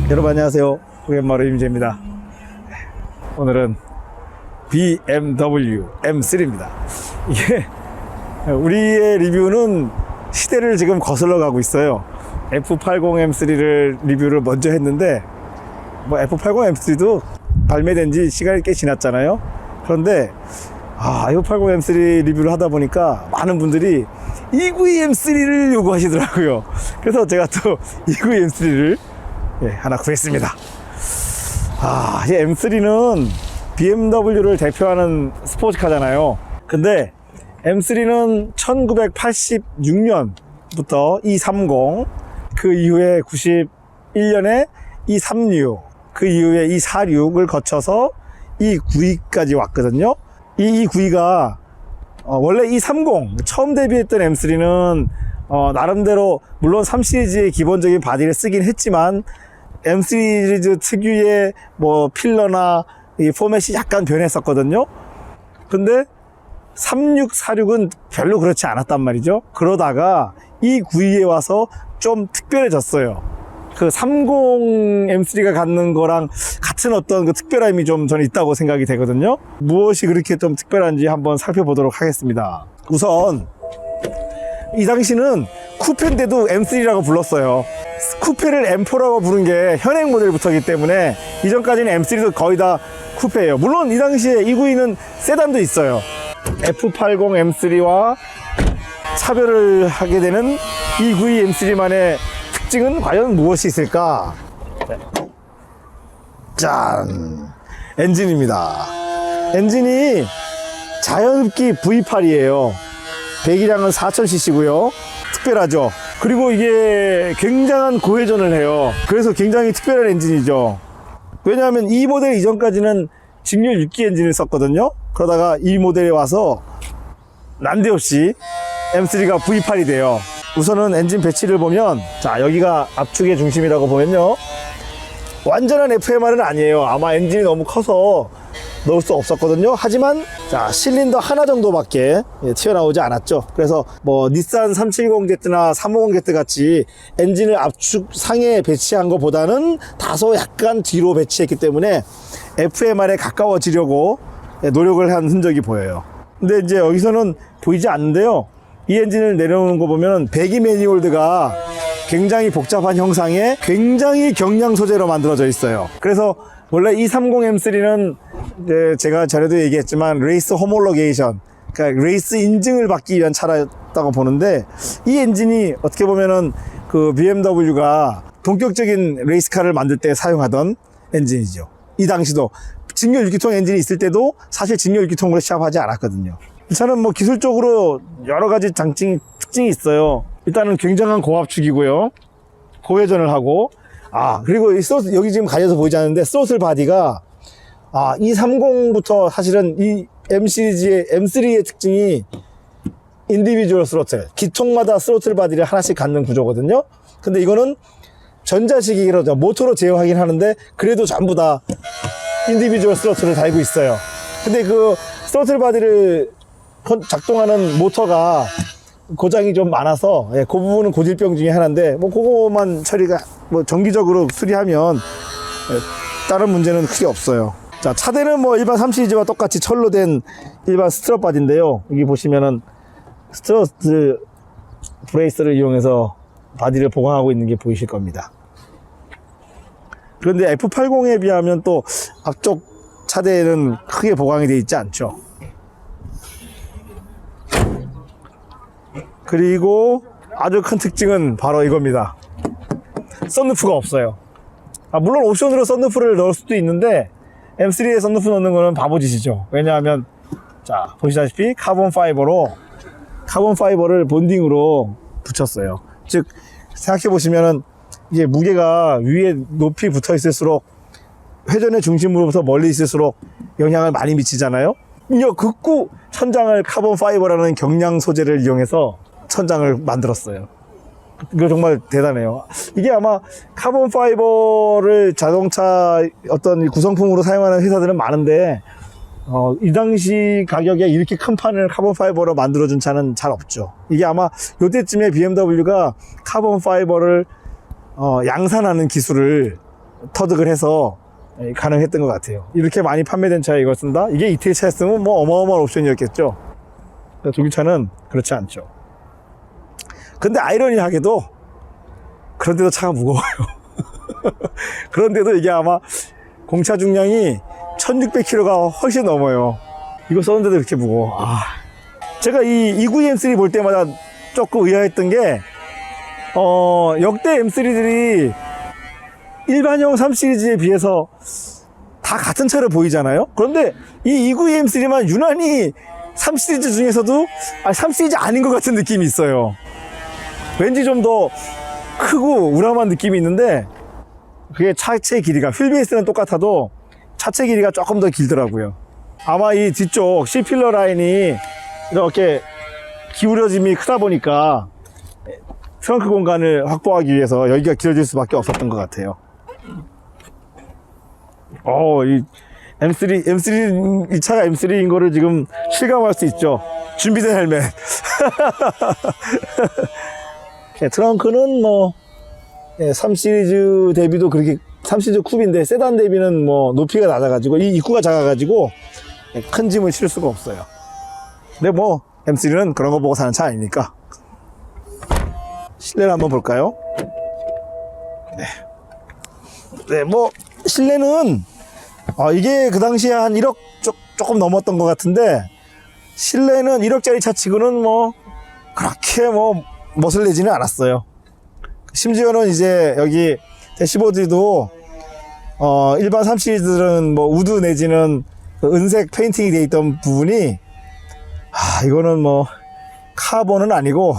여러분 안녕하세요. 고객마루 임재입니다. 오늘은 BMW M3입니다. 이게 우리의 리뷰는 시대를 지금 거슬러 가고 있어요. F80 M3를 리뷰를 먼저 했는데 F80 M3도 발매된 지 시간이 꽤 지났잖아요. 그런데 F80 M3 리뷰를 하다 보니까 많은 분들이 292 M3를 요구하시더라고요. 그래서 제가 또 292 M3를 하나 구했습니다. 이 M3는 BMW를 대표하는 스포츠카잖아요. 근데 M3는 1986년부터 E30, 그 이후에 91년에 E36, 그 이후에 E46을 거쳐서 E92까지 왔거든요. 이 E92가 원래 E30 처음 데뷔했던 M3는 나름대로 물론 3시리즈의 기본적인 바디를 쓰긴 했지만 M 시리즈 특유의 필러나 이 포맷이 약간 변했었거든요. 근데 36, 46은 별로 그렇지 않았단 말이죠. 그러다가 이 92에 와서 좀 특별해졌어요. 그 30 M3가 갖는 거랑 같은 어떤 그 특별함이 좀 저는 있다고 생각이 되거든요. 무엇이 그렇게 좀 특별한지 한번 살펴보도록 하겠습니다. 우선 이 당시는 쿠페인데도 M3라고 불렀어요. 쿠페를 M4라고 부른 게 현행 모델부터이기 때문에 이전까지는 M3도 거의 다 쿠페예요. 물론 이 당시에 292는 세단도 있어요. F80 M3와 차별을 하게 되는 292 M3만의 특징은 과연 무엇이 있을까? 짠! 엔진입니다. 엔진이 자연흡기 V8이에요. 배기량은 4000cc고요. 특별하죠. 그리고 이게 굉장한 고회전을 해요. 그래서 굉장히 특별한 엔진이죠. 왜냐하면 이 모델 이전까지는 직렬 6기 엔진을 썼거든요. 그러다가 이 모델에 와서 난데없이 M3가 V8이 돼요. 우선은 엔진 배치를 보면, 자, 여기가 압축의 중심이라고 보면요, 완전한 FMR은 아니에요. 아마 엔진이 너무 커서 넣을 수 없었거든요. 하지만 자, 실린더 하나 정도밖에 튀어나오지 않았죠. 그래서 닛산 370Z나 350Z 같이 엔진을 압축 상에 배치한 것보다는 다소 약간 뒤로 배치했기 때문에 FMR에 가까워지려고 노력을 한 흔적이 보여요. 근데 이제 여기서는 보이지 않는데요, 이 엔진을 내려오는 거 보면 배기 매니홀드가 굉장히 복잡한 형상에 굉장히 경량 소재로 만들어져 있어요. 그래서 원래 E30 M3는 제가 전에도 얘기했지만 레이스 호몰로게이션, 그러니까 레이스 인증을 받기 위한 차라고 보는데, 이 엔진이 어떻게 보면은 그 BMW가 본격적인 레이스카를 만들 때 사용하던 엔진이죠. 이 당시도 직렬 6기통 엔진이 있을 때도 사실 직렬 6기통으로 시합하지 않았거든요. 이 차는 기술적으로 여러 가지 특징이 있어요. 일단은 굉장한 고압축이고요, 고회전을 하고, 그리고 이 소스, 여기 지금 가려서 보이지 않는데 스로틀 바디가 E30부터 사실은 이 M 시리즈의 M3의 특징이 인디비주얼 스로틀, 기통마다 스로틀 바디를 하나씩 갖는 구조거든요. 근데 이거는 전자식이라죠. 모터로 제어하긴 하는데 그래도 전부 다 인디비주얼 스로틀을 달고 있어요. 근데 그 스로틀 바디를 작동하는 모터가 고장이 좀 많아서, 그 부분은 고질병 중에 하나인데, 그거만 처리가, 정기적으로 수리하면, 다른 문제는 크게 없어요. 자, 차대는 일반 3시리즈와 똑같이 철로 된 일반 스트럿 바디인데요. 여기 보시면은 스트럿 브레이스를 이용해서 바디를 보강하고 있는 게 보이실 겁니다. 그런데 F80에 비하면 또 앞쪽 차대는 크게 보강이 되어 있지 않죠. 그리고 아주 큰 특징은 바로 이겁니다. 썬루프가 없어요. 물론 옵션으로 썬루프를 넣을 수도 있는데 M3에 썬루프 넣는 거는 바보짓이죠. 왜냐하면, 자, 보시다시피 카본 파이버를 본딩으로 붙였어요. 즉, 생각해 보시면은 이게 무게가 위에 높이 붙어 있을수록 회전의 중심으로부터 멀리 있을수록 영향을 많이 미치잖아요. 이 극구 천장을 카본 파이버라는 경량 소재를 이용해서 천장을 만들었어요. 이거 정말 대단해요. 이게 아마 카본 파이버를 자동차 어떤 구성품으로 사용하는 회사들은 많은데, 이 당시 가격에 이렇게 큰 판을 카본 파이버로 만들어준 차는 잘 없죠. 이게 아마 요때쯤에 BMW가 카본 파이버를 양산하는 기술을 터득을 해서 가능했던 것 같아요. 이렇게 많이 판매된 차에 이걸 쓴다? 이게 이태리 차였으면 뭐 어마어마한 옵션이었겠죠. 독일차는 그렇지 않죠. 근데 아이러니하게도 그런데도 차가 무거워요. 그런데도 이게 아마 공차 중량이 1600kg가 훨씬 넘어요. 이거 썼는데도 이렇게 무거워. 제가 이 292 M3 볼 때마다 조금 의아했던 게 역대 M3들이 일반형 3시리즈에 비해서 다 같은 차로 보이잖아요. 그런데 이 292 M3만 유난히 3시리즈 중에서도 3시리즈 아닌 것 같은 느낌이 있어요. 왠지 좀 더 크고 우람한 느낌이 있는데 그게 차체 길이가 휠베이스는 똑같아도 차체 길이가 조금 더 길더라고요. 아마 이 뒤쪽 C필러 라인이 이렇게 기울어짐이 크다 보니까 트렁크 공간을 확보하기 위해서 여기가 길어질 수밖에 없었던 것 같아요. 이 M3 이 차가 M3인 거를 지금 실감할 수 있죠. 준비된 헬멧. 트렁크는 3시리즈 대비도 그렇게 3시리즈 쿱인데 세단 대비는 높이가 낮아가지고 이 입구가 작아가지고 큰 짐을 실을 수가 없어요. 근데 M3는 그런 거 보고 사는 차 아니니까. 실내를 한번 볼까요? 네, 실내는 이게 그 당시에 한 1억 조금 넘었던 것 같은데 실내는 1억짜리 차 치고는 그렇게 멋을 내지는 않았어요. 심지어는 이제 여기 대시보드도 일반 3시리즈들은 우드 내지는 은색 페인팅이 되어 있던 부분이 이거는 카본은 아니고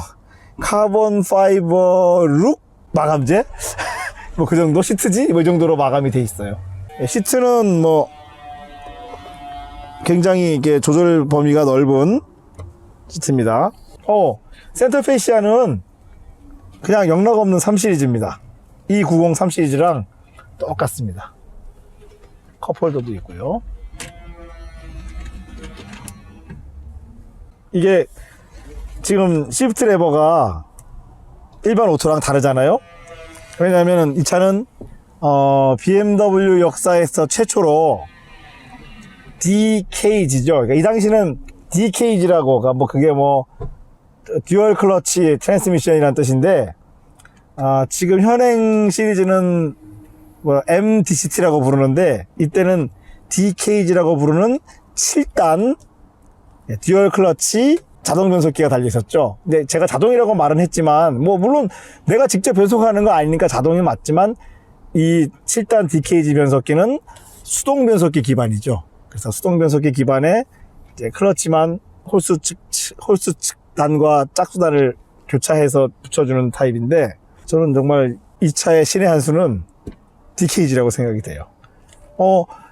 카본 파이버 룩 마감재? 그 정도? 시트지? 이 정도로 마감이 돼 있어요. 시트는 굉장히 이게 조절 범위가 넓은 시트입니다. 센터 페시아는 그냥 영락 없는 3시리즈입니다. 290 3시리즈랑 똑같습니다. 컵홀더도 있고요. 이게 지금 시프트 레버가 일반 오토랑 다르잖아요. 왜냐하면 이 차는 BMW 역사에서 최초로 DKG죠. 그러니까 이 당시는 DKG라고, 그게 듀얼 클러치 트랜스미션이라는 뜻인데, 지금 현행 시리즈는 MDCT라고 부르는데, 이때는 DKG라고 부르는 7단 듀얼 클러치 자동 변속기가 달려 있었죠. 근데 제가 자동이라고 말은 했지만, 물론 내가 직접 변속하는 거 아니니까 자동이 맞지만, 이 7단 DKG 변속기는 수동 변속기 기반이죠. 그래서 수동 변속기 기반에 이제 클러치만 홀수 측단과 짝수단을 교차해서 붙여주는 타입인데, 저는 정말 이 차의 신의 한 수는 DKG라고 생각이 돼요.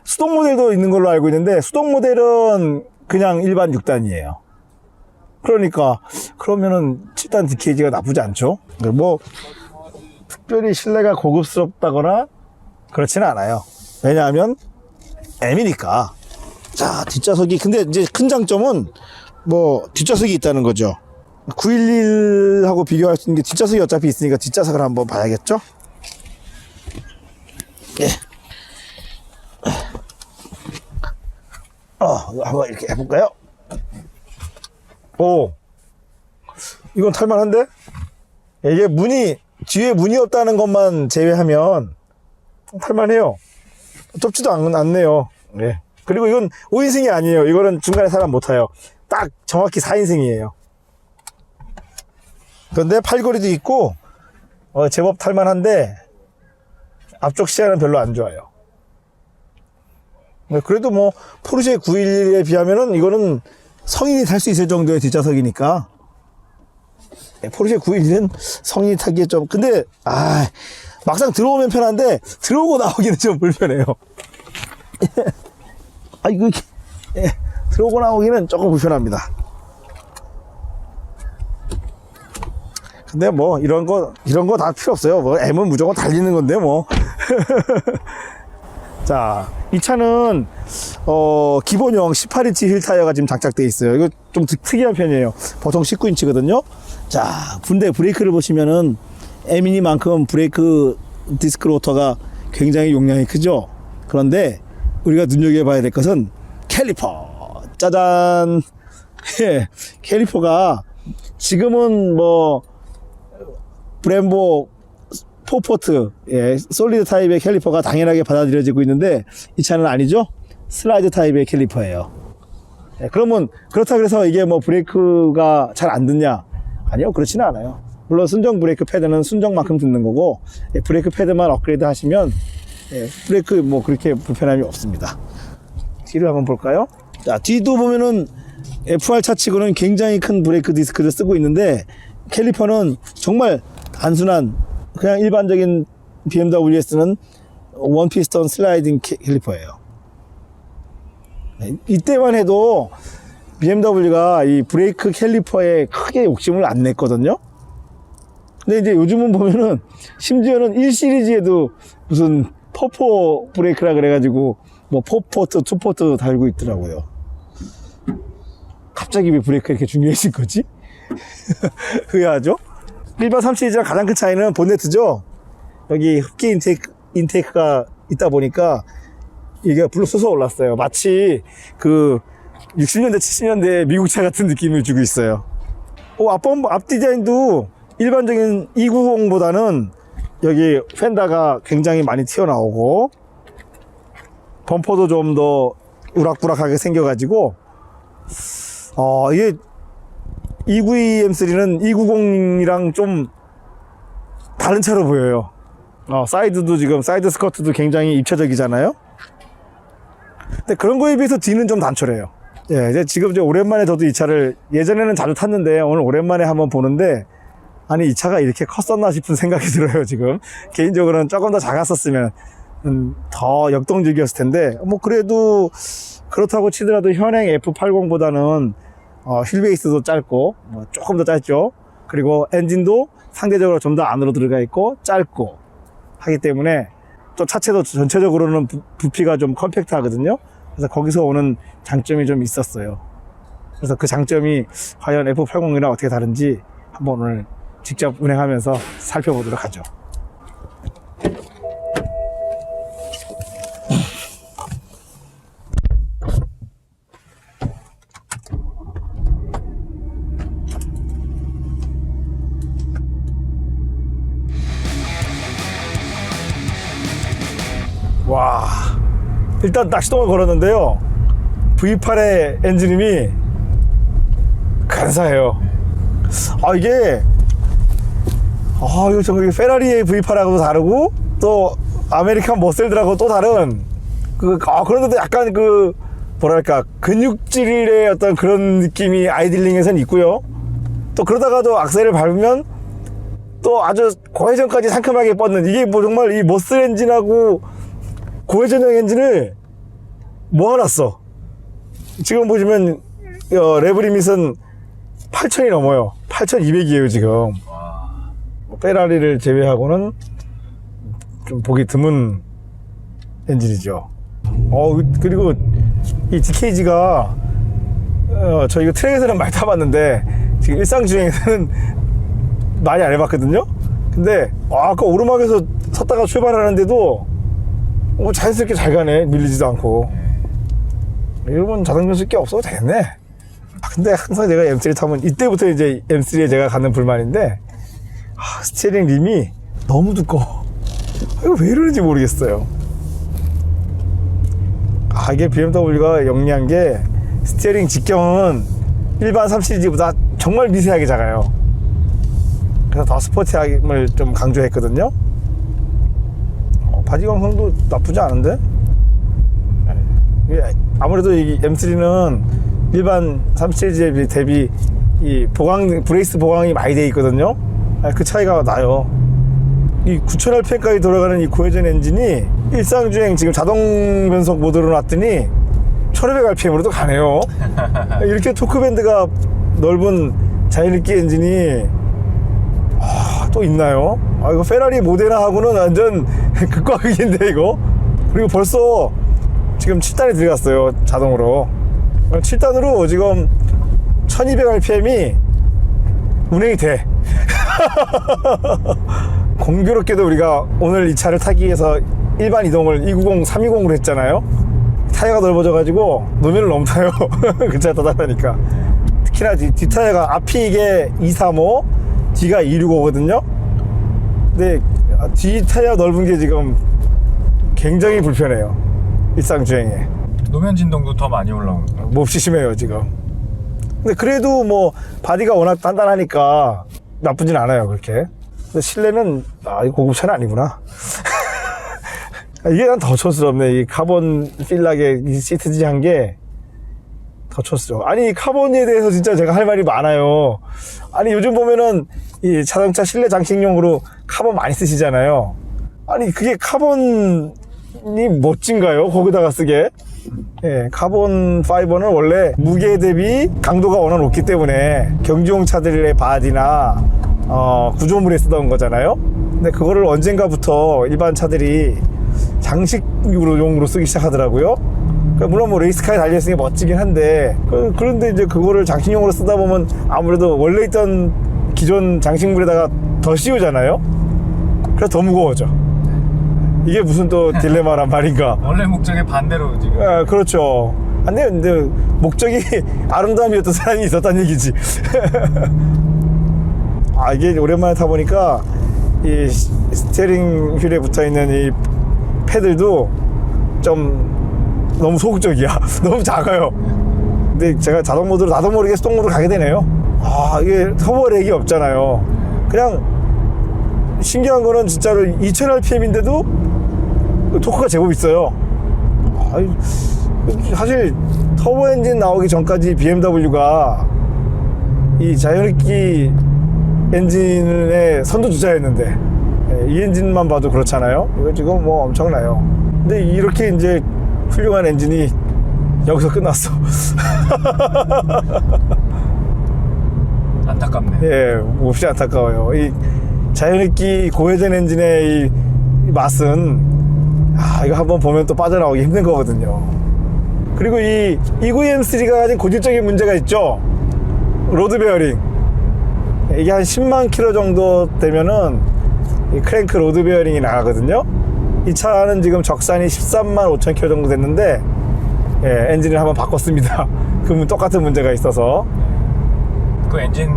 수동 모델도 있는 걸로 알고 있는데, 수동 모델은 그냥 일반 6단이에요. 그러면은 7단 DKG가 나쁘지 않죠? 특별히 실내가 고급스럽다거나 그렇지는 않아요. 왜냐하면 M이니까. 자, 뒷좌석이, 근데 이제 큰 장점은 뒷좌석이 있다는 거죠. 911하고 비교할 수 있는 게 뒷좌석이 어차피 있으니까 뒷좌석을 한번 봐야겠죠? 예. 한번 이렇게 해볼까요? 이건 탈만한데? 이게 뒤에 문이 없다는 것만 제외하면 탈만해요. 좁지도 않네요. 네. 그리고 이건 5인승이 아니에요. 이거는 중간에 사람 못 타요. 딱 정확히 4인승이에요. 그런데 팔걸이도 있고, 제법 탈만한데, 앞쪽 시야는 별로 안 좋아요. 그래도 포르쉐 911에 비하면은 이거는 성인이 탈 수 있을 정도의 뒷좌석이니까. 포르쉐 911은 성인이 타기에 좀, 근데, 막상 들어오면 편한데, 들어오고 나오기는 좀 불편해요. 들어오고 나오기는 조금 불편합니다. 근데 이런 거 다 필요 없어요. M은 무조건 달리는 건데, 자, 이 차는, 기본형 18인치 휠 타이어가 지금 장착되어 있어요. 이거 좀 특이한 편이에요. 보통 19인치거든요. 자, 근데 브레이크를 보시면은, M이니만큼 브레이크 디스크 로터가 굉장히 용량이 크죠. 그런데 우리가 눈여겨봐야 될 것은 캘리퍼. 짜잔. 예, 캘리퍼가 지금은 뭐 브렘보 4포트, 예, 솔리드 타입의 캘리퍼가 당연하게 받아들여지고 있는데 이 차는 아니죠. 슬라이드 타입의 캘리퍼예요. 예, 그러면 그렇다 그래서 이게 뭐 브레이크가 잘 안 듣냐? 아니요, 그렇지는 않아요. 물론 순정 브레이크 패드는 순정만큼 듣는 거고, 예, 브레이크 패드만 업그레이드 하시면 예, 브레이크 뭐 그렇게 불편함이 없습니다. 뒤를 한번 볼까요? 자, 뒤도 보면은 FR 차치고는 굉장히 큰 브레이크 디스크를 쓰고 있는데 캘리퍼는 정말 단순한 그냥 일반적인 BMW에 쓰는 원 피스톤 슬라이딩 캘리퍼예요. 이때만 해도 BMW가 이 브레이크 캘리퍼에 크게 욕심을 안 냈거든요. 근데 이제 요즘은 보면은 심지어는 1시리즈에도 무슨 퍼포 브레이크라 그래가지고 뭐 4포트, 2포트 달고 있더라고요. 갑자기 왜 브레이크가 이렇게 중요해진 거지? 의아하죠? 일반 3시리즈랑 가장 큰 차이는 본네트죠. 여기 흡기 인테이크가 있다 보니까 이게 불로 솟아 올랐어요. 마치 그 60년대 70년대 미국 차 같은 느낌을 주고 있어요. 앞 디자인도 일반적인 290보다는 여기 펜다가 굉장히 많이 튀어나오고 범퍼도 좀 더 우락부락하게 생겨가지고 이게 292 M3는 290이랑 좀 다른 차로 보여요. 사이드도 지금 사이드 스커트도 굉장히 입체적이잖아요. 근데 그런 거에 비해서 뒤는 좀 단촐해요. 예, 이제 지금 이제 오랜만에 저도 이 차를 예전에는 자주 탔는데 오늘 오랜만에 한번 보는데 아니 이 차가 이렇게 컸었나 싶은 생각이 들어요. 지금 개인적으로는 조금 더 작았었으면 더 역동적이었을 텐데 뭐 그래도 그렇다고 치더라도 현행 F80보다는 휠베이스도 짧고 뭐 조금 더 짧죠. 그리고 엔진도 상대적으로 좀 더 안으로 들어가 있고 짧고 하기 때문에 또 차체도 전체적으로는 부피가 좀 컴팩트하거든요. 그래서 거기서 오는 장점이 좀 있었어요. 그래서 그 장점이 과연 F80이랑 어떻게 다른지 한번 오늘 직접 운행하면서 살펴보도록 하죠. 와, 일단 딱 시동을 걸었는데요. V8의 엔진음이 간사해요. 이게 이거 정말 페라리의 V8하고도 다르고 또 아메리칸 머슬들하고 또 다른 그런데도 약간 뭐랄까 근육질의 어떤 그런 느낌이 아이들링에선 있고요. 또 그러다가도 악셀을 밟으면 또 아주 고회전까지 상큼하게 뻗는 이게 뭐 정말 이 머슬 엔진하고 고회전형 엔진을 모아놨어. 지금 보시면 레브리밋은 8,000이 넘어요. 8,200이에요 지금. 페라리를 제외하고는 좀 보기 드문 엔진이죠. 그리고 이 DKG가 저 이거 트랙에서는 많이 타봤는데 지금 일상주행에서는 많이 안 해봤거든요. 근데 아까 오르막에서 섰다가 출발하는데도 자연스럽게 잘 가네. 밀리지도 않고. 이러면 자동 변速꽤 없어도 되겠네. 근데 항상 제가 M3 타면 이때부터 이제 M3에 제가 갖는 불만인데 스티어링 림이 너무 두꺼워. 이거 왜 이러는지 모르겠어요. 이게 BMW가 영리한 게 스티어링 직경은 일반 3시리즈보다 정말 미세하게 작아요. 그래서 더 스포티함을 좀 강조했거든요. 바지 광성도 나쁘지 않은데? 아무래도 이 M3는 일반 3시리즈에 대비 이 브레이스 보강이 많이 돼 있거든요. 그 차이가 나요. 이 9000rpm까지 돌아가는 이 고회전 엔진이 일상주행 지금 자동 변속 모드로 놨더니 1500rpm으로도 가네요. 이렇게 토크밴드가 넓은 자연흡기 엔진이 또 있나요? 이거 페라리 모데나하고는 완전 극과 극인데 이거. 그리고 벌써 지금 7단에 들어갔어요. 자동으로 7단으로 지금 1200rpm이 운행이 돼. 공교롭게도 우리가 오늘 이 차를 타기 위해서 일반 이동을 290, 320으로 했잖아요. 타이어가 넓어져가지고 노면을 너무 타요. 그 차가 따뜻하니까. 특히나 뒷타이어가 앞이 이게 235, 뒤가 265거든요. 근데 뒤 타이어 넓은 게 지금 굉장히 불편해요. 일상 주행에. 노면 진동도 더 많이 올라오는 거. 몹시 심해요 지금. 근데 그래도 뭐 바디가 워낙 단단하니까 나쁘진 않아요 그렇게. 근데 실내는 이 고급차는 아니구나. 이게 난 더 촌스럽네. 이 카본 필락의 이 시트 지한 게 더 촌스러워. 아니 카본에 대해서 진짜 제가 할 말이 많아요. 아니 요즘 보면은 이 자동차 실내 장식용으로 카본 많이 쓰시잖아요. 아니 그게 카본이 멋진가요? 거기다가 쓰게? 예, 카본 파이버는 원래 무게 대비 강도가 워낙 높기 때문에 경주용 차들의 바디나 구조물에 쓰던 거잖아요. 근데 그거를 언젠가부터 일반 차들이 장식용으로 쓰기 시작하더라고요. 그러니까 물론 뭐 레이스카에 달려있으니 멋지긴 한데 그런데 이제 그거를 장식용으로 쓰다 보면 아무래도 원래 있던 기존 장식물에다가 더 씌우잖아요. 그래서 더 무거워져. 이게 무슨 또 딜레마란 말인가. 원래 목적의 반대로 지금. 그렇죠. 근데 목적이 아름다움이었던 사람이 있었다는 얘기지. 이게 오랜만에 타보니까 이 스티어링 휠에 붙어있는 이 패들도 좀 너무 소극적이야. 너무 작아요. 근데 제가 자동 모드로 나도 모르게 수동 모드로 가게 되네요. 이게 터보 렉이 없잖아요. 그냥 신기한 거는 진짜로 2000rpm인데도 토크가 제법 있어요. 사실 터보 엔진 나오기 전까지 BMW가 이 자연흡기 엔진의 선두주자였는데 이 엔진만 봐도 그렇잖아요. 이거 지금 뭐 엄청나요. 근데 이렇게 이제 훌륭한 엔진이 여기서 끝났어. 안타깝네. 예, 몹시 안타까워요. 이 자연흡기 고회전 엔진의 이 맛은 이거 한번 보면 또 빠져나오기 힘든 거거든요. 그리고 이 E9M3가 가진 고질적인 문제가 있죠. 로드 베어링. 이게 한 10만 킬로 정도 되면은 이 크랭크 로드 베어링이 나가거든요. 이 차는 지금 적산이 13만 5천 킬로 정도 됐는데 엔진을 한번 바꿨습니다. 그러면 똑같은 문제가 있어서. 그 엔진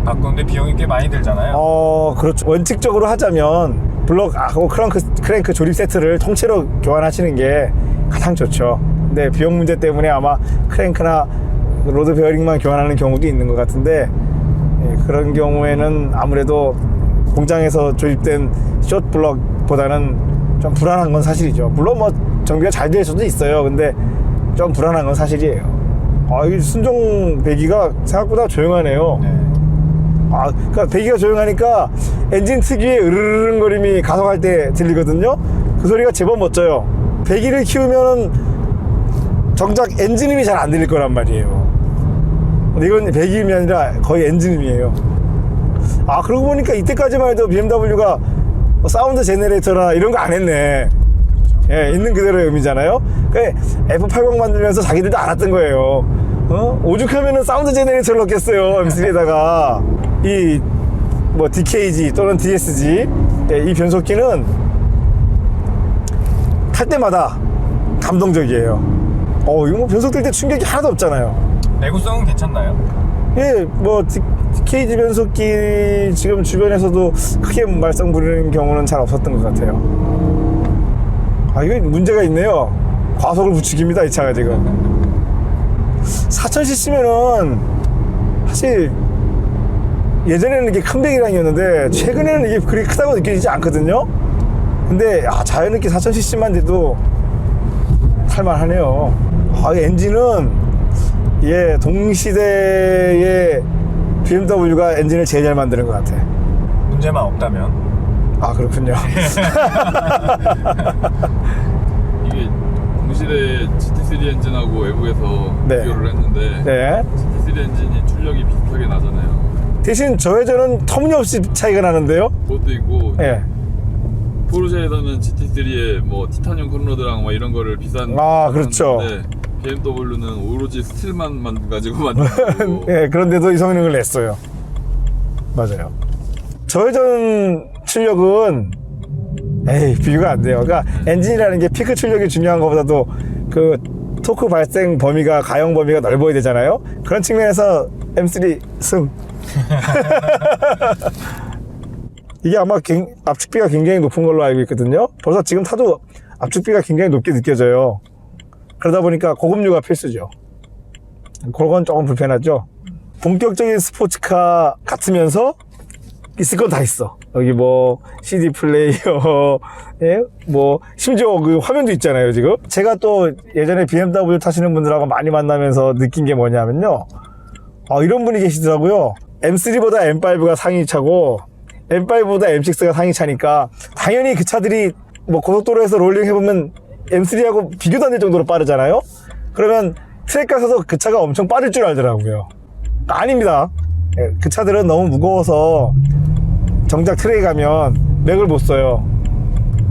바꾸는데 비용이 꽤 많이 들잖아요. 그렇죠. 원칙적으로 하자면 블럭하고 크랭크 조립 세트를 통째로 교환하시는 게 가장 좋죠. 근데 비용 문제 때문에 아마 크랭크나 로드 베어링만 교환하는 경우도 있는 것 같은데 그런 경우에는 아무래도 공장에서 조립된 숏 블럭보다는 좀 불안한 건 사실이죠. 물론 뭐 정비가 잘 될 수도 있어요. 근데 좀 불안한 건 사실이에요. 이 순정 배기가 생각보다 조용하네요. 네. 그러니까 배기가 조용하니까 엔진 특유의 으르릉거림이 가속할 때 들리거든요. 그 소리가 제법 멋져요. 배기를 키우면은 정작 엔진음이 잘 안 들릴 거란 말이에요. 근데 이건 배기음이 아니라 거의 엔진음이에요. 그러고 보니까 이때까지만 해도 BMW가 사운드 제네레이터나 이런 거 안 했네. 예, 있는 그대로의 음이잖아요. 그러니까 F80 만들면서 자기들도 알았던 거예요. 오죽하면은 사운드 제네레이터를 넣겠어요. M3에다가 이 뭐 DKG 또는 DSG 이 변속기는 탈 때마다 감동적이에요. 이거 뭐 변속될 때 충격이 하나도 없잖아요. 내구성은 괜찮나요? 예, 뭐 DKG 변속기 지금 주변에서도 크게 말썽 부리는 경우는 잘 없었던 것 같아요. 이거 문제가 있네요. 과속을 부추깁니다, 이 차가 지금. 4000cc면은 사실 예전에는 이게 큰 배기량이었는데 최근에는 이게 그리 크다고 느껴지지 않거든요. 근데 자연흡기 4000cc만 돼도 탈만하네요. 엔진은 동시대의 BMW가 엔진을 제일 잘 만드는 것 같아. 문제만 없다면. 그렇군요. 이게 동시대 GT3 엔진하고 외부에서 비교를 했는데 GT3 엔진이 출력이 비슷하게 나잖아요. 대신 저회전은 터무니없이 차이가 나는데요. 그것도 있고 포르쉐에서는 GT3에 뭐 티타늄 컨로드랑 뭐 이런 거를 비싼 그렇죠. BMW는 오로지 스틸만 가지고 만들고 그런데도 이 성능을 냈어요. 맞아요. 저회전 출력은 에이, 비교가 안 돼요. 그러니까 엔진이라는 게 피크 출력이 중요한 것보다도 그 토크 발생 범위가, 가용 범위가 넓어야 되잖아요. 그런 측면에서 M3 승. 이게 아마 압축비가 굉장히 높은 걸로 알고 있거든요. 벌써 지금 타도 압축비가 굉장히 높게 느껴져요. 그러다 보니까 고급류가 필수죠. 그건 조금 불편하죠. 본격적인 스포츠카 같으면서 있을 건 다 있어. 여기 뭐 CD 플레이어, 예? 뭐 심지어 그 화면도 있잖아요 지금. 제가 또 예전에 BMW 타시는 분들하고 많이 만나면서 느낀 게 뭐냐면요, 이런 분이 계시더라고요. M3보다 M5가 상위차고 M5보다 M6가 상위차니까 당연히 그 차들이 뭐 고속도로에서 롤링 해보면 M3하고 비교도 안 될 정도로 빠르잖아요. 그러면 트랙 가서도 그 차가 엄청 빠를 줄 알더라고요. 아닙니다. 그 차들은 너무 무거워서 정작 트랙에 가면 맥을 못 써요.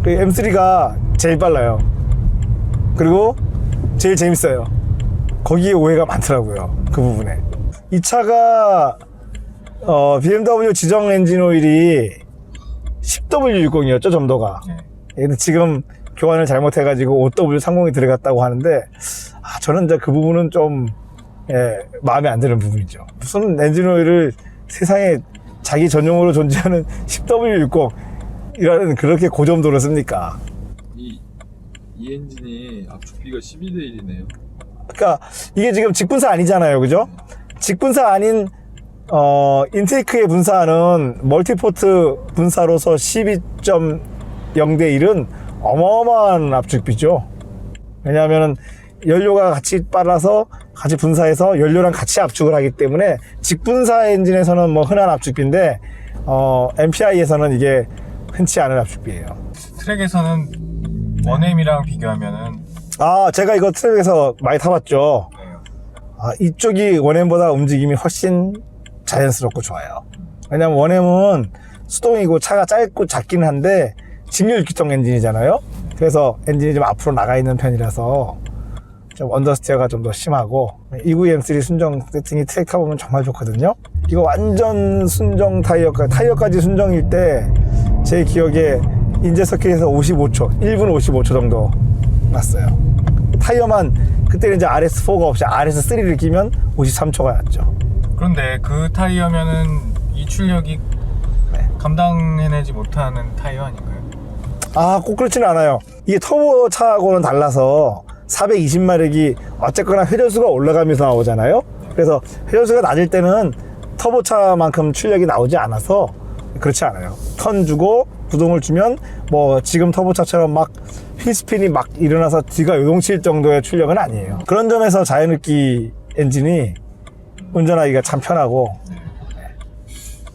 그 M3가 제일 빨라요. 그리고 제일 재밌어요. 거기에 오해가 많더라고요, 그 부분에. 이 차가 BMW 지정 엔진 오일이 10W60이었죠, 점도가. 근데 지금 교환을 잘못해가지고 5W30이 들어갔다고 하는데, 저는 이제 그 부분은 좀 마음에 안 드는 부분이죠. 무슨 엔진 오일을 세상에 자기 전용으로 존재하는 10W60이라는 그렇게 고점도를 씁니까? 이 엔진이 압축비가 12대 1이네요. 그러니까 이게 지금 직분사 아니잖아요, 그죠? 직분사 아닌 인테이크의 분사는 멀티포트 분사로서 12.0대 1은 어마어마한 압축비죠. 왜냐하면 연료가 같이 빨아서 같이 분사해서 연료랑 같이 압축을 하기 때문에 직분사 엔진에서는 뭐 흔한 압축비인데 MPI에서는 이게 흔치 않은 압축비예요. 트랙에서는 1M이랑 비교하면은 제가 이거 트랙에서 많이 타봤죠. 이쪽이 1M보다 움직임이 훨씬 자연스럽고 좋아요. 왜냐면 1M은 수동이고 차가 짧고 작긴 한데 직률 기통 엔진이잖아요. 그래서 엔진이 좀 앞으로 나가 있는 편이라서 좀 언더스티어가 좀 더 심하고, 292M3 순정 세팅이 트랙 타보면 정말 좋거든요. 이거 완전 순정 타이어까지 순정일 때 제 기억에 인제 서킷에서 55초, 1분 55초 정도 났어요. 타이어만 그때는 이제 RS4가 없이 RS3를 끼면 53초가 났죠. 그런데 그 타이어면은 이 출력이 감당해내지 못하는 타이어 아닌가요? 꼭 그렇지는 않아요. 이게 터보차하고는 달라서 420마력이 어쨌거나 회전수가 올라가면서 나오잖아요. 그래서 회전수가 낮을 때는 터보차만큼 출력이 나오지 않아서 그렇지 않아요. 턴 주고 구동을 주면 뭐 지금 터보차처럼 막 휠스핀이 막 일어나서 뒤가 요동칠 정도의 출력은 아니에요. 그런 점에서 자연흡기 엔진이 운전하기가 참 편하고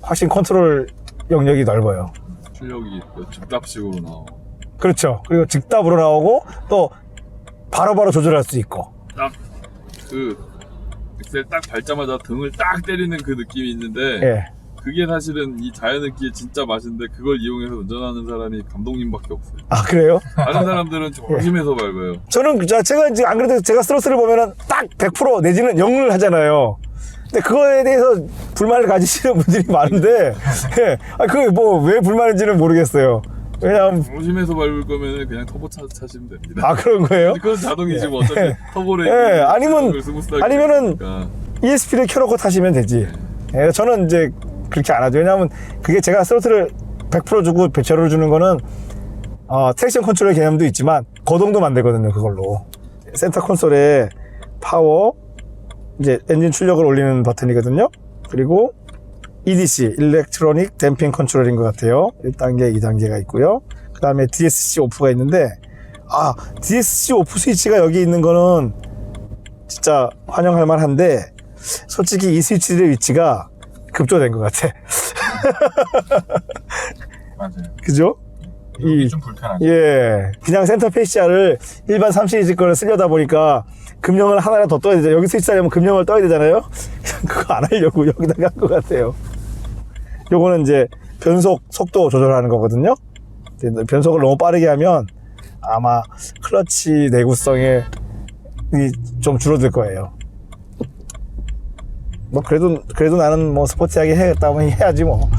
훨씬 컨트롤 영역이 넓어요. 출력이 즉답식으로 나오고. 그렇죠. 그리고 즉답으로 나오고 또 바로바로 조절할 수 있고. 딱 그 엑셀 딱 밟자마자 등을 딱 때리는 그 느낌이 있는데, 예. 그게 사실은 이 자연흡기의 진짜 맛인데 그걸 이용해서 운전하는 사람이 감독님밖에 없어요. 그래요? 다른 사람들은 조심해서 밟아요. 저는 제가 이제 안 그래도 제가 스로스를 보면은 딱 100% 내지는 0을 하잖아요. 근데 그거에 대해서 불만을 가지시는 분들이 많은데, 그게 뭐 왜 불만인지는 모르겠어요. 왜냐면 조심해서 밟을 거면 그냥 터보 차시면 됩니다. 그런 거예요? 그건 자동이지 뭐 어차피 터보를 아니면은 ESP를 켜놓고 타시면 되지. 저는 이제 그렇게 안 하죠. 왜냐하면 그게 제가 스로틀을 100% 주고 배차를 주는 거는 트랙션 컨트롤 개념도 있지만 거동도 만들거든요, 그걸로. 센터 콘솔에 파워, 이제 엔진 출력을 올리는 버튼이거든요. 그리고 EDC, 일렉트로닉 댐핑 컨트롤인 것 같아요. 1단계, 2단계가 있고요. 그 다음에 DSC 오프가 있는데, DSC 오프 스위치가 여기 있는 거는 진짜 환영할 만한데, 솔직히 이 스위치의 위치가 급조된 것 같아. 맞아요. 그죠? 이게 좀 불편하죠. 그냥 센터 페시아를 일반 3시리즈 거를 쓰려다 보니까 금형을 하나를 더 떠야 되잖아요. 여기 스위치 하려면 금형을 떠야 되잖아요. 그거 안 하려고 여기다가 한 것 같아요. 요거는 이제 변속 속도 조절하는 거거든요. 변속을 너무 빠르게 하면 아마 클러치 내구성에 좀 줄어들 거예요. 뭐 그래도 나는 뭐 스포티하게 해야겠다면 해야지 뭐.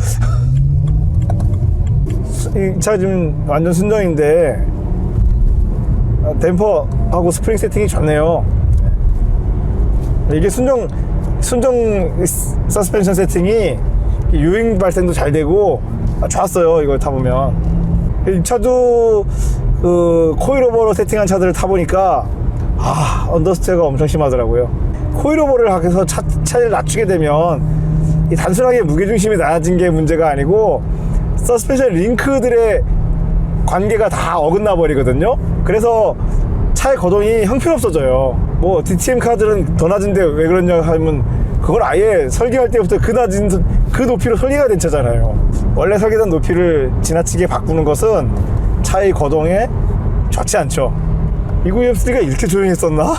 이 차 지금 완전 순정인데 댐퍼하고 스프링 세팅이 좋네요. 이게 순정 서스펜션 세팅이 유행 발생도 잘 되고 좋았어요. 이걸 타보면. 이 차도 그 코일오버로 세팅한 차들을 타보니까 언더스테어가 엄청 심하더라고요. 코일오버를 해서 차를 낮추게 되면 이 단순하게 무게중심이 낮아진 게 문제가 아니고 서스펜션 링크들의 관계가 다 어긋나 버리거든요. 그래서 차의 거동이 형편없어져요. 뭐 DTM 카들은 더 낮은데 왜 그러냐 하면 그걸 아예 설계할 때부터 그 낮은 그 높이로 설계가 된 차잖아요. 원래 설계된 높이를 지나치게 바꾸는 것은 차의 거동에 좋지 않죠. 292M3가 이렇게 조용했었나?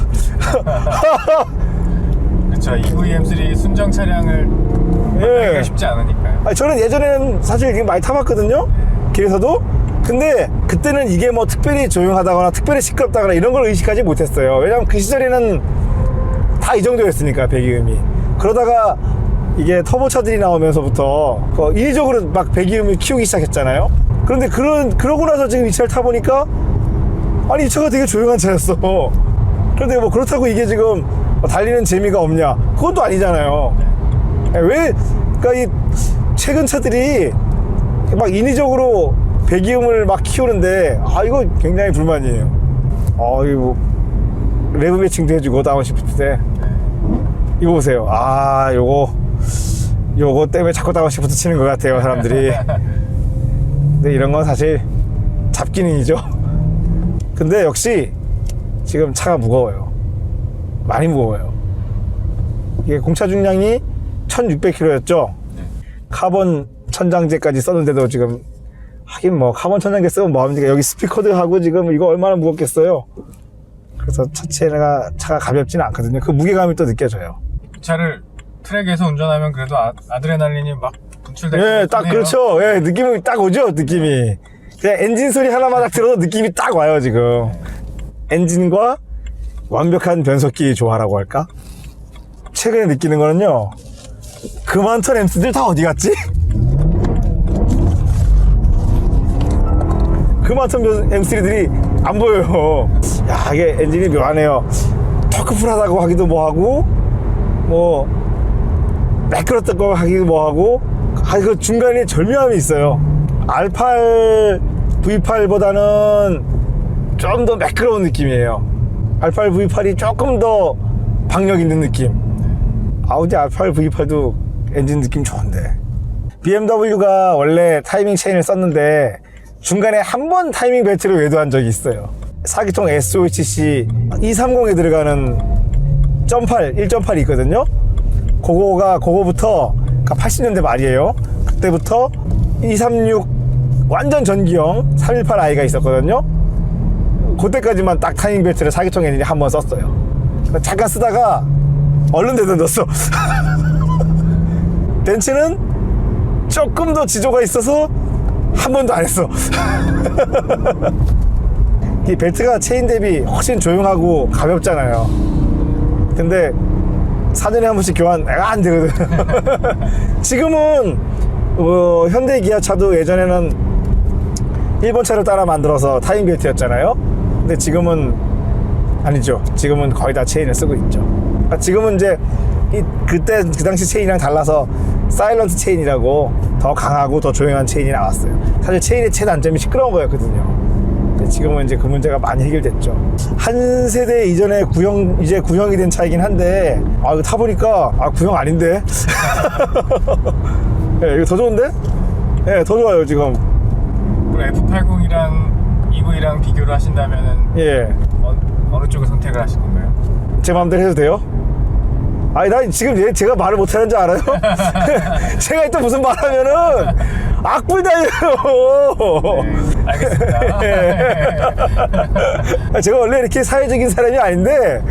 그렇죠. EV-M3 순정 차량을 만나기가 쉽지 않으니까요. 아니, 저는 예전에는 사실 이게 많이 타봤거든요. 길에서도. 근데 그때는 이게 뭐 특별히 조용하다거나 특별히 시끄럽다거나 이런 걸 의식하지 못했어요. 왜냐면 그 시절에는 다 이 정도였으니까 배기음이. 그러다가 이게 터보차들이 나오면서부터 인위적으로 막 배기음을 키우기 시작했잖아요. 그런데 그러고 나서 지금 이 차를 타보니까 아니 이 차가 되게 조용한 차였어. 그런데 뭐 그렇다고 이게 지금 달리는 재미가 없냐? 그건 또 아니잖아요. 왜 그러니까 이 최근 차들이 막 인위적으로 배기음을 막 키우는데 이거 굉장히 불만이에요. 이거 뭐 레브 매칭도 해주고 다운시프트 때 이거 보세요. 요거 때문에 자꾸 다운시프트 치는 것 같아요 사람들이. 근데 이런 건 사실 잡기능이죠. 근데 역시 지금 차가 무거워요. 많이 무거워요. 이게 공차 중량이 1600kg였죠. 카본 천장제까지 썼는데도 지금 하긴 뭐 카본 천장제 쓰면 뭐합니까? 여기 스피커도 하고 지금 이거 얼마나 무겁겠어요. 그래서 차가 가볍지는 않거든요. 그 무게감이 또 느껴져요. 이 차를 트랙에서 운전하면 그래도 아드레날린이 막 분출되고. 예, 딱 그렇죠. 예, 느낌이 딱 오죠. 느낌이 그냥 엔진 소리 하나만 딱 들어도 느낌이 딱 와요. 지금 엔진과 완벽한 변속기 조화라고 할까? 최근에 느끼는 거는요, 그 많던 MC들 다 어디 갔지? 그 많던 MC들이 안 보여요. 야, 이게 엔진이 묘하네요. 터크풀하다고 하기도 뭐하고, 뭐 매끄럽다고 하기도 뭐하고, 그 중간에 절묘함이 있어요. R8 V8보다는 좀 더 매끄러운 느낌이에요. R8 V8이 조금 더 박력 있는 느낌. 아우디 R8 V8도 엔진 느낌 좋은데. BMW가 원래 타이밍 체인을 썼는데 중간에 한 번 타이밍 벨트를 외도한 적이 있어요. 4기통 SOHC 230에 들어가는 1.8이 있거든요. 그거부터 80년대 말이에요. 그때부터 236 완전 전기형 318i가 있었거든요. 그때까지만 딱 타이밍 벨트를 4기통 엔진이 한 번 썼어요. 잠깐 쓰다가 얼른 내던졌어. 벤츠는 조금 더 지조가 있어서 한 번도 안 했어. 이 벨트가 체인 대비 훨씬 조용하고 가볍잖아요. 근데 4년에 한 번씩 교환 내가 안 되거든. 지금은 현대 기아차도 예전에는 일본 차를 따라 만들어서 타이밍 벨트였잖아요. 근데 지금은 아니죠. 지금은 거의 다 체인을 쓰고 있죠. 그러니까 지금은 이제 그때 그 당시 체인이랑 달라서 사일런트 체인이라고 더 강하고 더 조용한 체인이 나왔어요. 사실 체인의 최단점이 시끄러운 거였거든요. 근데 지금은 이제 그 문제가 많이 해결됐죠. 한 세대 이전에 이제 구형이 된 차이긴 한데 이거 타보니까 구형 아닌데. 네, 이거 더 좋은데? 네, 더 좋아요 지금. F80이랑 EV랑 비교를 하신다면은 예. 어느 쪽을 선택을 하실 건가요? 제 마음대로 해도 돼요? 나 지금 제가 말을 못하는 줄 알아요? 제가 또 무슨 말 하면은 악플 달려요. 네, 알겠습니다. 제가 원래 이렇게 사회적인 사람이 아닌데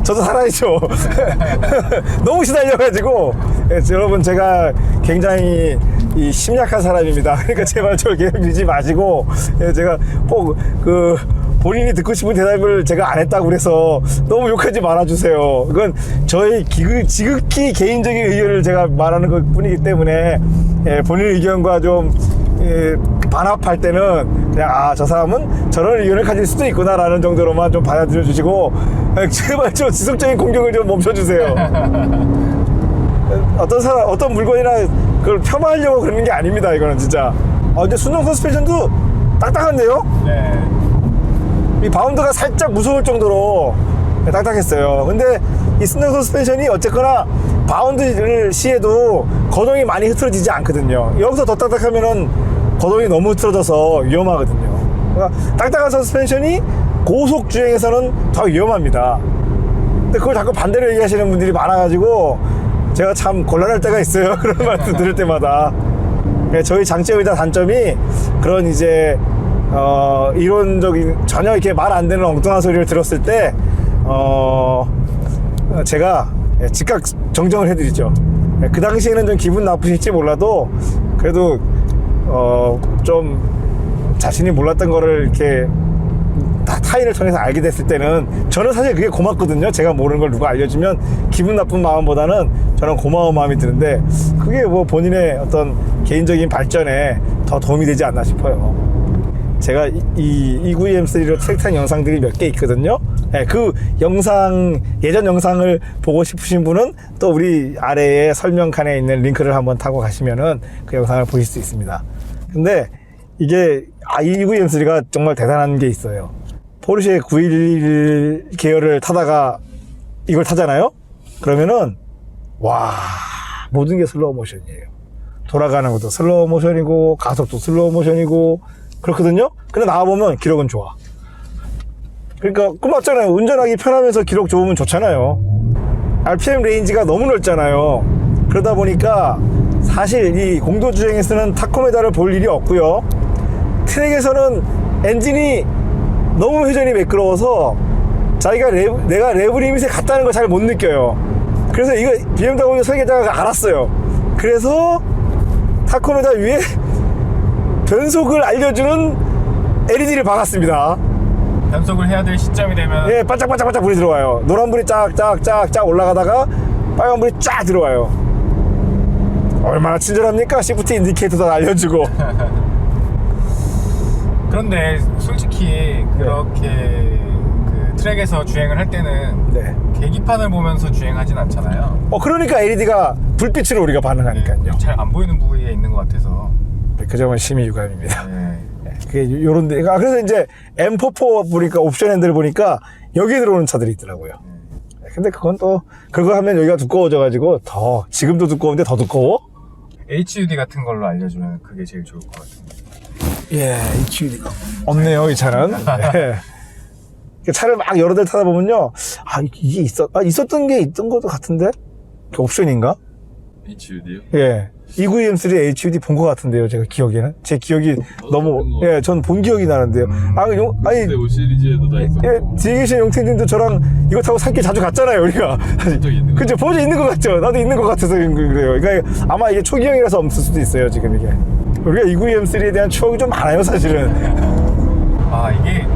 저도 살아야죠. 너무 시달려가지고. 여러분, 제가 굉장히 심약한 사람입니다. 그러니까 제발 저를 괴롭히지 마시고, 제가 꼭 본인이 듣고 싶은 대답을 제가 안 했다고 그래서 너무 욕하지 말아주세요. 이건 저의 지극히 개인적인 의견을 제가 말하는 것 뿐이기 때문에 본인 의견과 좀 반합할 때는 그냥 저 사람은 저런 의견을 가질 수도 있구나라는 정도로만 좀 받아들여 주시고 제발 좀 지속적인 공격을 좀 멈춰주세요. 어떤 물건이나 그걸 폄하하려고 그러는 게 아닙니다. 이거는 진짜. 근데 순정 서스펜션도 딱딱한데요? 네. 이 바운드가 살짝 무서울 정도로 딱딱했어요. 근데 이 순정 서스펜션이 어쨌거나 바운드를 시에도 거동이 많이 흐트러지지 않거든요. 여기서 더 딱딱하면은 거동이 너무 흐트러져서 위험하거든요. 그러니까 딱딱한 서스펜션이 고속 주행에서는 더 위험합니다. 근데 그걸 자꾸 반대로 얘기하시는 분들이 많아가지고 제가 참 곤란할 때가 있어요. 그런 말씀 들을 때마다. 저희 장점이다 단점이 그런 이제 이론적인 전혀 이렇게 말 안 되는 엉뚱한 소리를 들었을 때 제가 즉각 정정을 해드리죠. 그 당시에는 좀 기분 나쁘실지 몰라도 그래도 좀 자신이 몰랐던 거를 이렇게 타인을 통해서 알게 됐을 때는 저는 사실 그게 고맙거든요. 제가 모르는 걸 누가 알려주면 기분 나쁜 마음보다는 저는 고마운 마음이 드는데 그게 뭐 본인의 어떤 개인적인 발전에 더 도움이 되지 않나 싶어요. 제가 이 29EM3로 트랙탄 영상들이 몇 개 있거든요. 네, 그 영상, 예전 영상을 보고 싶으신 분은 또 우리 아래에 설명칸에 있는 링크를 한번 타고 가시면은 그 영상을 보실 수 있습니다. 근데 이게 이 29EM3가 정말 대단한 게 있어요. 포르쉐 911 계열을 타다가 이걸 타잖아요? 그러면은 와, 모든 게 슬로우 모션이에요. 돌아가는 것도 슬로우 모션이고 가속도 슬로우 모션이고 그렇거든요? 근데 나와보면 기록은 좋아. 그러니까 그 맞잖아요. 운전하기 편하면서 기록 좋으면 좋잖아요. RPM 레인지가 너무 넓잖아요. 그러다 보니까 사실 이 공도주행에서는 타코메다를 볼 일이 없고요. 트랙에서는 엔진이 너무 회전이 매끄러워서 자기가 내가 레브 리밋에 갔다는 걸 잘 못 느껴요. 그래서 이거 BMW 설계자가 알았어요. 그래서 타코메다 위에 변속을 알려주는 LED를 박았습니다. 변속을 해야 될 시점이 되면 예, 반짝반짝반짝 불이 들어와요. 노란불이 쫙쫙쫙쫙 올라가다가 빨간불이 쫙 들어와요. 얼마나 친절합니까? 시프트 인디케이터도 알려주고. 그런데 솔직히 그렇게 그 트랙에서 주행을 할 때는 네. 계기판을 보면서 주행하진 않잖아요. 그러니까 LED가 불빛으로 우리가 반응하니까요. 잘 안 보이는 부위에 있는 것 같아서. 그 점은 심히 유감입니다. 네. 그게 요런 데, 그래서 이제 M44 보니까 옵션 핸들 보니까 여기에 들어오는 차들이 있더라고요. 근데 그건 또 그거 하면 여기가 두꺼워져가지고 더 지금도 두꺼운데 더 두꺼워? HUD 같은 걸로 알려주면 그게 제일 좋을 것 같은데. 예, HUD가 없네요, 이 차는. 예. 차를 막 여러 대 타다 보면요, 이게 있었던 게 있던 것도 같은데? 옵션인가? HUD요? 예. 29EM3 HUD 본 것 같은데요, 제가 기억에는. 제 기억이 너무, 예, 전 본 기억이 나는데요. 아니, 네, 시리즈에도 다 있어. 예, 뒤에 계신 용태님도 저랑 이거 타고 산길 자주 갔잖아요, 우리가. 적이 있는 그죠? 보조 있는 것 같죠? 나도 있는 것 같아서 그래요. 그러니까 아마 이게 초기형이라서 없을 수도 있어요, 지금 이게. 우리가 29EM3에 대한 추억이 좀 많아요, 사실은. 이게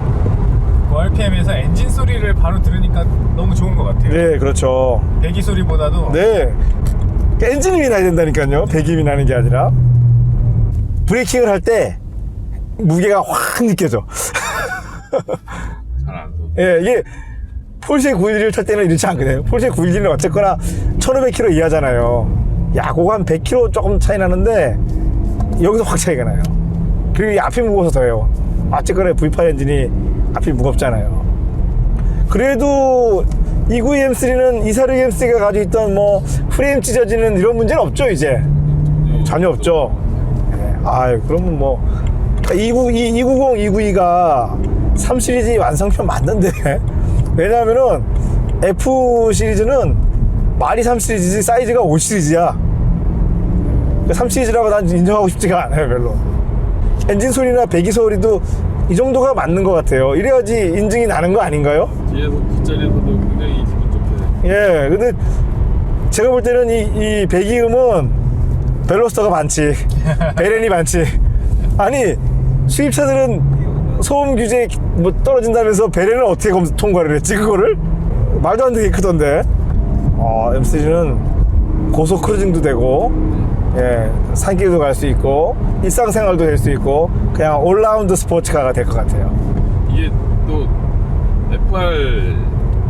RPM에서 엔진 소리를 바로 들으니까 너무 좋은 것 같아요. 네, 그렇죠. 배기 소리보다도 네. 엔진음이 나야 된다니까요. 배기음이 나는 게 아니라. 브레이킹을 할 때 무게가 확 느껴져. 잘안 써. 예, 이게 폴쉐 911을 탈 때는 이렇지 않거든요. 폴쉐 911은 어쨌거나 1500km 이하잖아요. 야구가 한 100km 조금 차이 나는데 여기서 확 차이가 나요. 그리고 이 앞이 무거워서 더해요. 어쨌거나 V8 엔진이 앞이 무겁잖아요. 그래도 29EM3는 246EM3가 가지고 있던 뭐 프레임 찢어지는 이런 문제는 없죠, 이제. 전혀 없죠. 네. 그러면 뭐 290, 292가 3시리즈 완성편 맞는데 왜냐하면은 F 시리즈는 말이 3시리즈지 사이즈가 5시리즈야. 3시리즈라고 난 인정하고 싶지가 않아요, 별로. 엔진 소리나 배기 소리도 이 정도가 맞는 것 같아요. 이래야지 인증이 나는 거 아닌가요? 뒤에서 뒷자리에서도 굉장히 기분 좋게. 예, 근데 제가 볼 때는 이 배기음은 벨로스터가 많지, 베렌이 많지. 아니, 수입차들은 소음 규제 뭐 떨어진다면서 베렌을 어떻게 통과를 했지, 그거를? 말도 안 되게 크던데. M3는 고속 크루징도 되고, 예, 산길도 갈 수 있고 일상생활도 될 수 있고 그냥 올라운드 스포츠카가 될 것 같아요. 이게 또 FR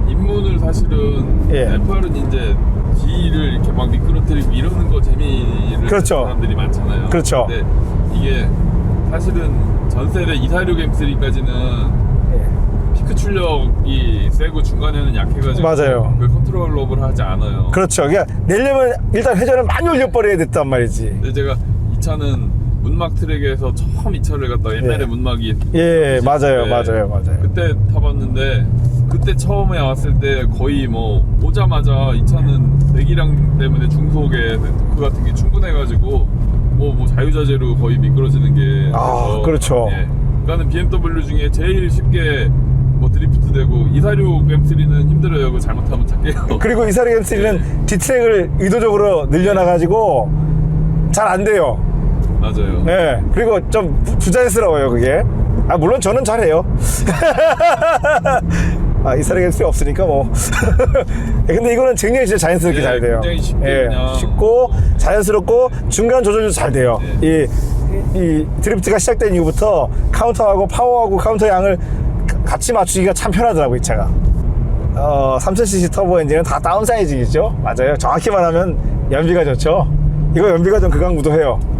입문을 사실은 예. FR은 이제 뒤를 이렇게 막 미끄러뜨리고 이러는 거 재미를 그렇죠. 가진 사람들이 많잖아요. 그렇죠. 근데 이게 사실은 전 세대 246 M3까지는 예. 피크 출력이 세고 중간에는 약해가지고 맞아요. 그 컨트롤업을 하지 않아요. 그렇죠. 그러니까 내려면 일단 회전을 많이 올려버려야 됐단 말이지. 근데 제가 이 차는 문막 트랙에서 처음 이 차를 갖다가 옛날에 예. 문막이 예, 맞아요, 네. 맞아요, 맞아요. 그때 타봤는데 그때 처음에 왔을 때 거의 뭐 오자마자 이 차는 배기량 때문에 중속에 토크 같은 게 충분해가지고 뭐 자유자재로 거의 미끄러지는 게 아, 그렇죠. 예. 그러니까는 BMW 중에 제일 쉽게 뭐 드리프트 되고 246 M3는 힘들어요. 그거 잘못하면 착해요. 그리고 이사리 M3는 D트랙을 의도적으로 늘려놔가지고 잘 안 돼요. 맞아요. 네. 그리고 좀 부자연스러워요, 그게. 아, 물론 저는 잘해요. 아, 이사리 M3 없으니까 뭐. 근데 이거는 굉장히 진짜 자연스럽게 예, 잘 돼요. 굉장히 쉽게 그냥. 쉽고 자연스럽고 중간 조절도 잘 돼요. 이 드리프트가 시작된 이후부터 카운터하고 파워하고 카운터 양을 같이 맞추기가 참 편하더라고, 이 차가. 3000cc 터보 엔진은 다 다운사이징이죠. 맞아요. 정확히 말하면 연비가 좋죠. 이거 연비가 좀 극강무도해요.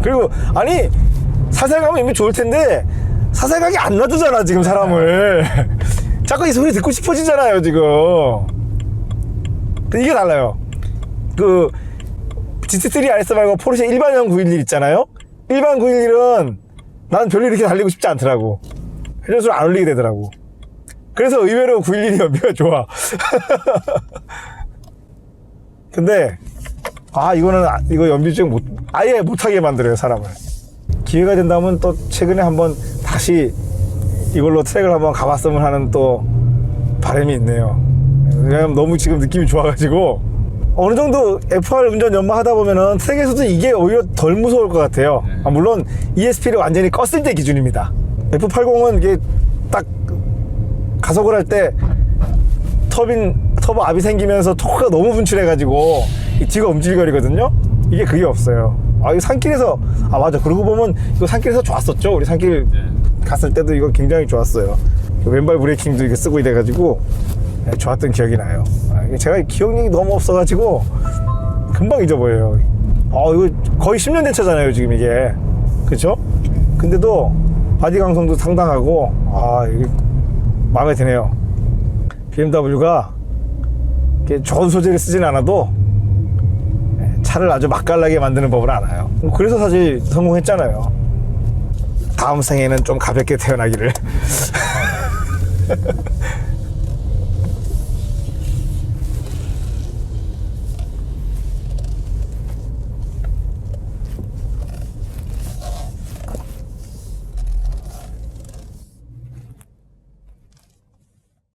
그리고 아니 사살감은 이미 좋을 텐데 사살감이 안 놔두잖아 지금 사람을. 자꾸 이 소리 듣고 싶어지잖아요 지금. 근데 이게 달라요. 그 GT3 RS 말고 포르쉐 일반형 911 있잖아요. 일반 911은 나는 별로 이렇게 달리고 싶지 않더라고. 회전수를 안 올리게 되더라고. 그래서 의외로 911이 연비가 좋아. 근데 이거 연비 좀 아예 못하게 만들어요 사람을. 기회가 된다면 또 최근에 한번 다시 이걸로 트랙을 한번 가봤으면 하는 또 바람이 있네요. 왜냐면 너무 지금 느낌이 좋아가지고 어느 정도 FR 운전 연마하다 보면은 트랙에서도 이게 오히려 덜 무서울 것 같아요. 아, 물론 ESP를 완전히 껐을 때 기준입니다. F80은 이게 딱 가속을 할 때 터보 압이 생기면서 토크가 너무 분출해가지고 이 뒤가 움직이거리거든요. 이게 그게 없어요. 아, 이 산길에서, 아, 맞아. 그러고 보면 이거 산길에서 좋았었죠. 우리 산길 갔을 때도 이거 굉장히 좋았어요. 왼발 브레이킹도 이게 쓰고 이래가지고 좋았던 기억이 나요. 아, 이게 제가 기억력이 너무 없어가지고 금방 잊어버려요. 이거 거의 10년 된 차잖아요, 지금 이게. 그쵸? 근데도 바디 강성도 상당하고, 이게 마음에 드네요. BMW가 좋은 소재를 쓰진 않아도 차를 아주 맛깔나게 만드는 법을 알아요. 그래서 사실 성공했잖아요. 다음 생에는 좀 가볍게 태어나기를.